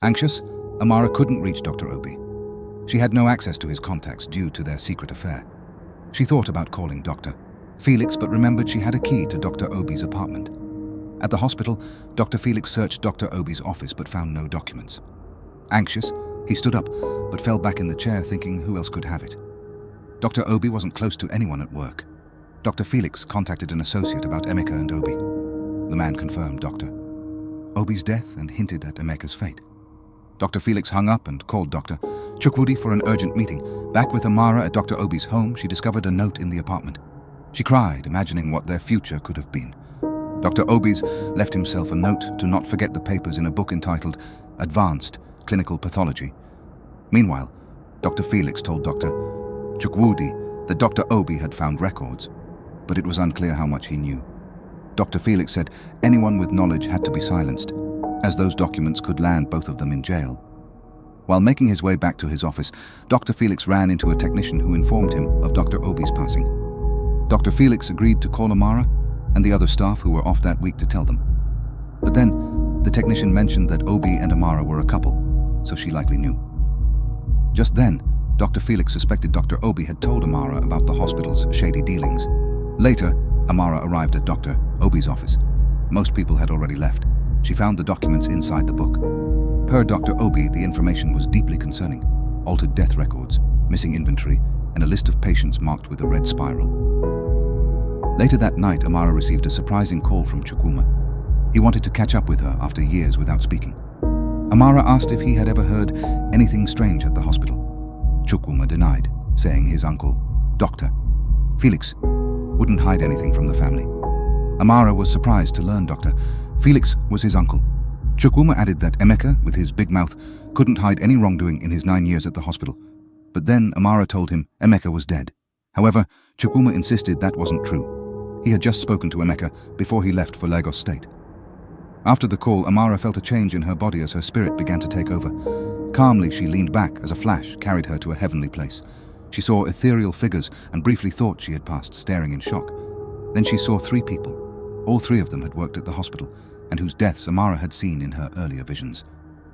Anxious, Amara couldn't reach Dr. Obi. She had no access to his contacts due to their secret affair. She thought about calling Dr. Felix, but remembered she had a key to Dr. Obi's apartment. At the hospital, Dr. Felix searched Dr. Obi's office but found no documents. Anxious, he stood up but fell back in the chair thinking who else could have it. Dr. Obi wasn't close to anyone at work. Dr. Felix contacted an associate about Emeka and Obi. The man confirmed Dr. Obi's death and hinted at Emeka's fate. Dr. Felix hung up and called Dr. Chukwudi for an urgent meeting. Back with Amara at Dr. Obi's home, she discovered a note in the apartment. She cried, imagining what their future could have been. Dr. Obi's left himself a note to not forget the papers in a book entitled Advanced Clinical Pathology. Meanwhile, Dr. Felix told Dr. Chukwudi that Dr. Obi had found records, but it was unclear how much he knew. Dr. Felix said anyone with knowledge had to be silenced, as those documents could land both of them in jail. While making his way back to his office, Dr. Felix ran into a technician who informed him of Dr. Obi's passing. Dr. Felix agreed to call Amara and the other staff who were off that week to tell them. But then, the technician mentioned that Obi and Amara were a couple, so she likely knew. Just then, Dr. Felix suspected Dr. Obi had told Amara about the hospital's shady dealings. Later, Amara arrived at Dr. Obi's office. Most people had already left. She found the documents inside the book. Per Dr. Obi, the information was deeply concerning. Altered death records, missing inventory, and a list of patients marked with a red spiral. Later that night, Amara received a surprising call from Chukwuma. He wanted to catch up with her after years without speaking. Amara asked if he had ever heard anything strange at the hospital. Chukwuma denied, saying his uncle, Dr. Felix, wouldn't hide anything from the family. Amara was surprised to learn Dr. Felix was his uncle. Chukwuma added that Emeka, with his big mouth, couldn't hide any wrongdoing in his 9 years at the hospital. But then Amara told him Emeka was dead. However, Chukwuma insisted that wasn't true. He had just spoken to Emeka before he left for Lagos State. After the call, Amara felt a change in her body as her spirit began to take over. Calmly, she leaned back as a flash carried her to a heavenly place. She saw ethereal figures and briefly thought she had passed, staring in shock. Then she saw 3 people. All 3 of them had worked at the hospital, and whose deaths Amara had seen in her earlier visions.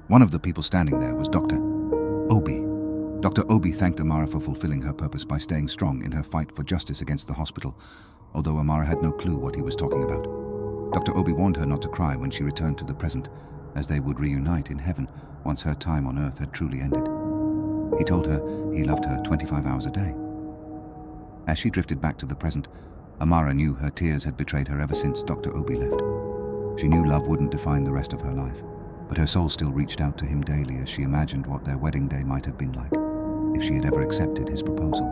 One of the people standing there was Dr. Obi. Dr. Obi thanked Amara for fulfilling her purpose by staying strong in her fight for justice against the hospital, although Amara had no clue what he was talking about. Dr. Obi warned her not to cry when she returned to the present, as they would reunite in heaven once her time on earth had truly ended. He told her he loved her 25 hours a day. As she drifted back to the present, Amara knew her tears had betrayed her ever since Dr. Obi left. She knew love wouldn't define the rest of her life, but her soul still reached out to him daily as she imagined what their wedding day might have been like if she had ever accepted his proposal.